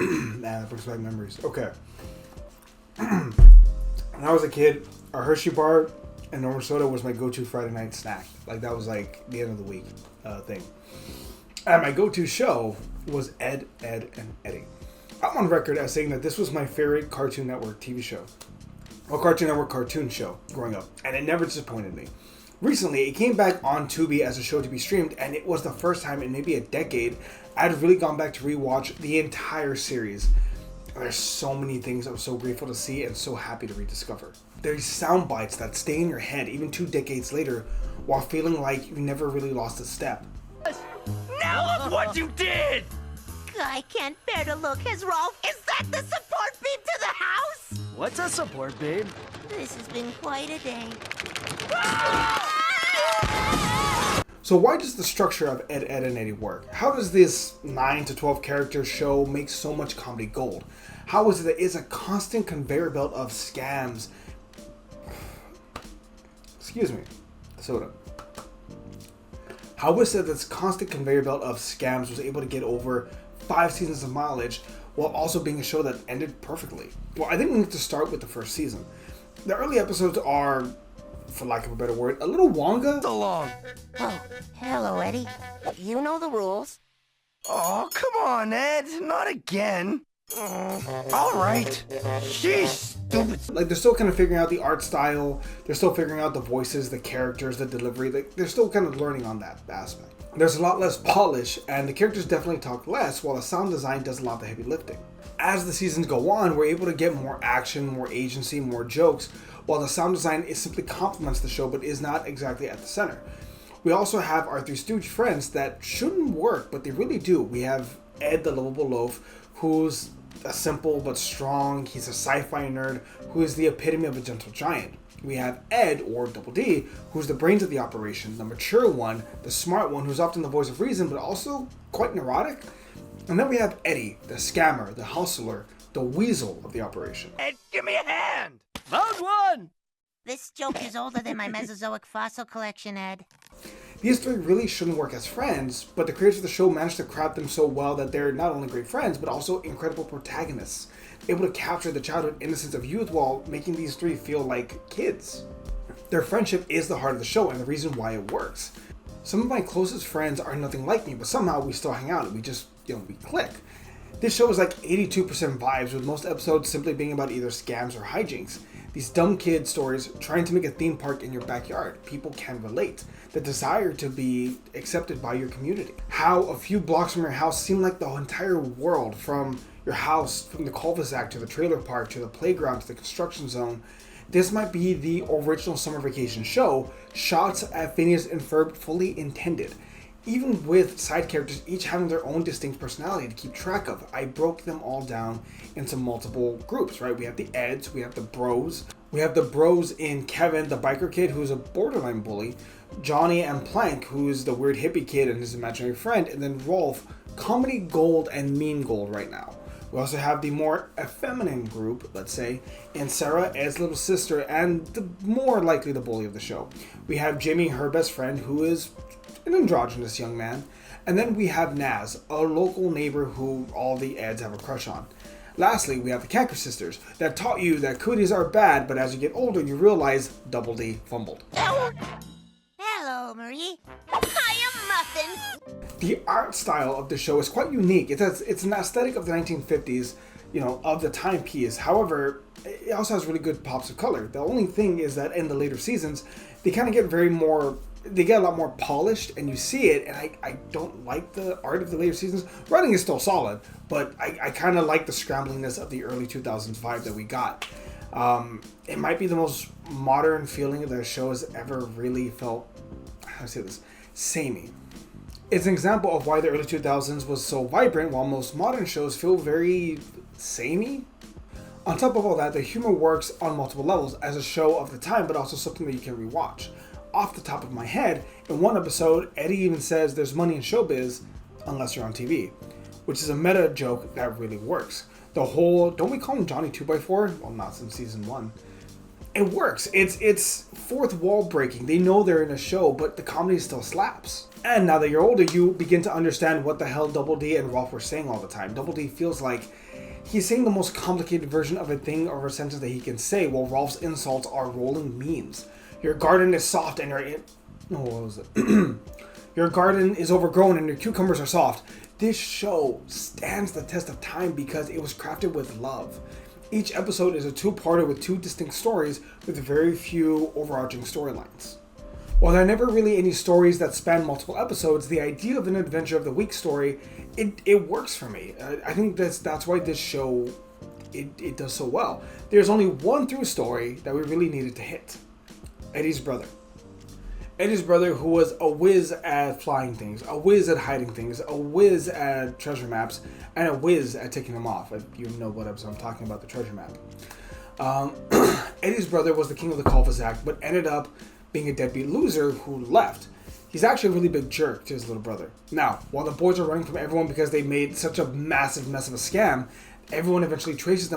Man, that brings back memories. Okay. When I was a kid, a Hershey bar and normal soda was my go-to Friday night snack. Like, that was like the end of the week thing. And my go-to show was Edd, and Eddy. I'm on record as saying that this was my favorite Cartoon Network TV show. Or Cartoon Network cartoon show growing up. And it never disappointed me. Recently, it came back on Tubi as a show to be streamed, and it was the first time in maybe a decade I'd really gone back to rewatch the entire series. There's so many things I'm so grateful to see and so happy to rediscover. There's sound bites that stay in your head even 2 decades later while feeling like you never really lost a step. Now look what you did! I can't bear to look, as Rolf. Is that the support beam to the house? What's a support beam? This has been quite a day. So why does the structure of Edd, and Eddy work? How does this 9 to 12 character show make so much comedy gold? How is it that it's a constant conveyor belt of scams? Excuse me, soda. How is it that this constant conveyor belt of scams was able to get over 5 seasons of mileage while also being a show that ended perfectly? Well, I think we need to start with the first season. The early episodes are, for lack of a better word, a little wonga. So long. Oh, hello, Eddie. You know the rules. Oh, come on, Ed. Not again. All right. Sheesh, stupid. Like, they're still kind of figuring out the art style. They're still figuring out the voices, the characters, the delivery. They're still kind of learning on that aspect. There's a lot less polish, and the characters definitely talk less, while the sound design does a lot of the heavy lifting. As the seasons go on, we're able to get more action, more agency, more jokes, while the sound design is simply complements the show but is not exactly at the center. We also have our 3 stooge friends that shouldn't work, but they really do. We have Ed the Lovable Loaf, who's a simple but strong, he's a sci-fi nerd who is the epitome of a gentle giant. We have Ed, or Double D, who's the brains of the operation, the mature one, the smart one, who's often the voice of reason but also quite neurotic. And then we have Eddy, the scammer, the hustler, the weasel of the operation. Ed, give me a hand. Round 1. This joke is older than my Mesozoic fossil collection, Ed. These 3 really shouldn't work as friends, but the creators of the show managed to craft them so well that they're not only great friends, but also incredible protagonists, able to capture the childhood innocence of youth while making these 3 feel like kids. Their friendship is the heart of the show and the reason why it works. Some of my closest friends are nothing like me, but somehow we still hang out and we just, we click. This show is like 82% vibes, with most episodes simply being about either scams or hijinks. These dumb kid stories trying to make a theme park in your backyard. People can relate. The desire to be accepted by your community. How a few blocks from your house seem like the entire world, from your house, from the cul-de-sac to the trailer park to the playground to the construction zone. This might be the original summer vacation show, shots at Phineas and Ferb fully intended. Even with side characters each having their own distinct personality to keep track of, I broke them all down into multiple groups, right? We have the Eds, we have the Bros. We have the Bros in Kevin, the biker kid who's a borderline bully, Johnny and Plank, who's the weird hippie kid and his imaginary friend, and then Rolf, comedy gold and meme gold right now. We also have the more effeminate group, let's say, and Sarah, Ed's little sister, and the more likely the bully of the show. We have Jimmy, her best friend, who is an androgynous young man. And then we have Naz, a local neighbor who all the Eds have a crush on. Lastly, we have the Canker sisters that taught you that cooties are bad, but as you get older, you realize Double D fumbled. Hello, Marie. Hiya, Muffin. The art style of the show is quite unique. It's an aesthetic of the 1950s, of the timepiece. However, it also has really good pops of color. The only thing is that in the later seasons, they kind of get they get a lot more polished, and you see it, and I don't like the art of the later seasons. Writing is still solid, but I kind of like the scrambliness of the early 2000s vibe that we got. It might be the most modern feeling that a show has ever really felt, how do I say this, samey. It's an example of why the early 2000s was so vibrant, while most modern shows feel very samey. On top of all that, the humor works on multiple levels as a show of the time, but also something that you can rewatch. Off the top of my head, in one episode, Eddie even says there's money in showbiz unless you're on TV, which is a meta joke that really works. The whole, don't we call him Johnny 2x4? Well, not since season 1. It works. It's fourth wall breaking. They know they're in a show, but the comedy still slaps. And now that you're older, you begin to understand what the hell Double D and Rolf were saying all the time. Double D feels like he's saying the most complicated version of a thing or a sentence that he can say, while Rolf's insults are rolling memes. Your garden is soft and what was it? Your garden is overgrown and your cucumbers are soft. This show stands the test of time because it was crafted with love. Each episode is a two-parter with two distinct stories with very few overarching storylines. While there are never really any stories that span multiple episodes, the idea of an Adventure of the Week story, it works for me. I think that's why this show, it does so well. There's only one through story that we really needed to hit. Eddie's brother. Eddie's brother, who was a whiz at flying things, a whiz at hiding things, a whiz at treasure maps, and a whiz at taking them off. If you know what episode I'm talking about, the treasure map. Eddie's brother was the king of the cul-de-sac, but ended up being a deadbeat loser who left. He's actually a really big jerk to his little brother. Now, while the boys are running from everyone because they made such a massive mess of a scam, everyone eventually chases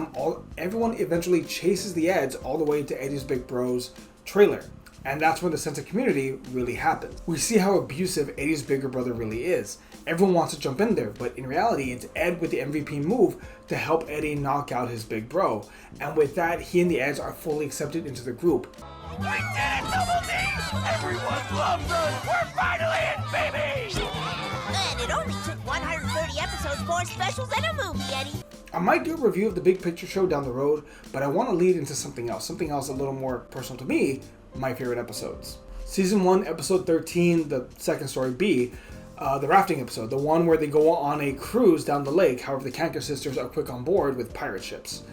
the Eds all the way to Eddie's big bro's trailer. And that's when the sense of community really happens. We see how abusive Eddie's bigger brother really is. Everyone wants to jump in there, but in reality, it's Ed with the MVP move to help Eddie knock out his big bro. And with that, he and the Eds are fully accepted into the group. We did it, Double D! Everyone loves us! We're finally in, baby! And it only took 130 episodes, 4 specials, and a movie, Eddie. I might do a review of the big picture show down the road, but I want to lead into something else a little more personal to me, my favorite episodes. Season 1, episode 13, the second story B, the rafting episode, the one where they go on a cruise down the lake. However, the Kanker sisters are quick on board with pirate ships.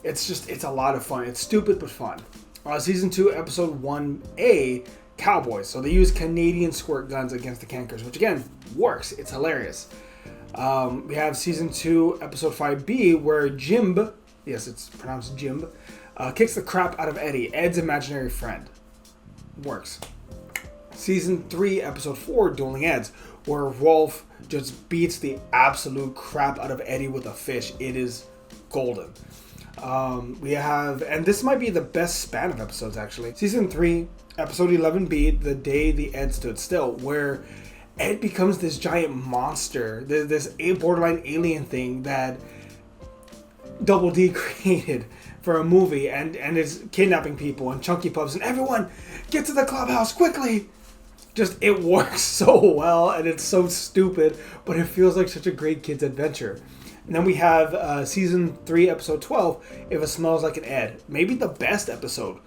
It's a lot of fun. It's stupid but fun. Season 2, episode 1A, Cowboys. So they use Canadian squirt guns against the Kankers, which again, works. It's hilarious. We have season 2, episode 5B, where Jimb, yes, it's pronounced Jimb, kicks the crap out of Eddie, Ed's imaginary friend. Works. Season 3, episode 4, Dueling Eds, where Rolf just beats the absolute crap out of Eddie with a fish. It is golden. We have, and this might be the best span of episodes actually, season 3, episode 11B, The Day the Ed Stood Still, where Ed becomes this giant monster, this borderline alien thing that Double D created for a movie, and is kidnapping people and Chunky Pups and everyone get to the clubhouse quickly. Just, it works so well, and it's so stupid, but it feels like such a great kid's adventure. And then we have season 3, episode 12, If It Smells Like an Ed. Maybe the best episode.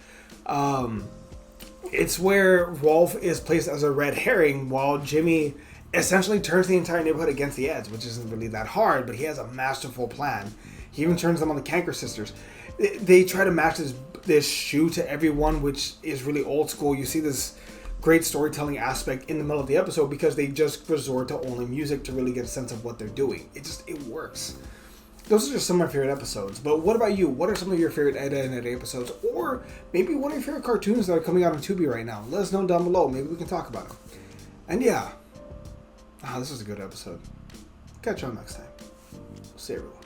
It's where Rolf is placed as a red herring while Jimmy essentially turns the entire neighborhood against the Eds, which isn't really that hard, but he has a masterful plan. He even turns them on the Kanker sisters. They try to match this shoe to everyone, which is really old school. You see this great storytelling aspect in the middle of the episode because they just resort to only music to really get a sense of what they're doing. It works. Those are just some of my favorite episodes. But what about you? What are some of your favorite Edd and Eddy episodes? Or maybe one of your favorite cartoons that are coming out on Tubi right now? Let us know down below. Maybe we can talk about them. And yeah. This was a good episode. Catch y'all next time. See everyone.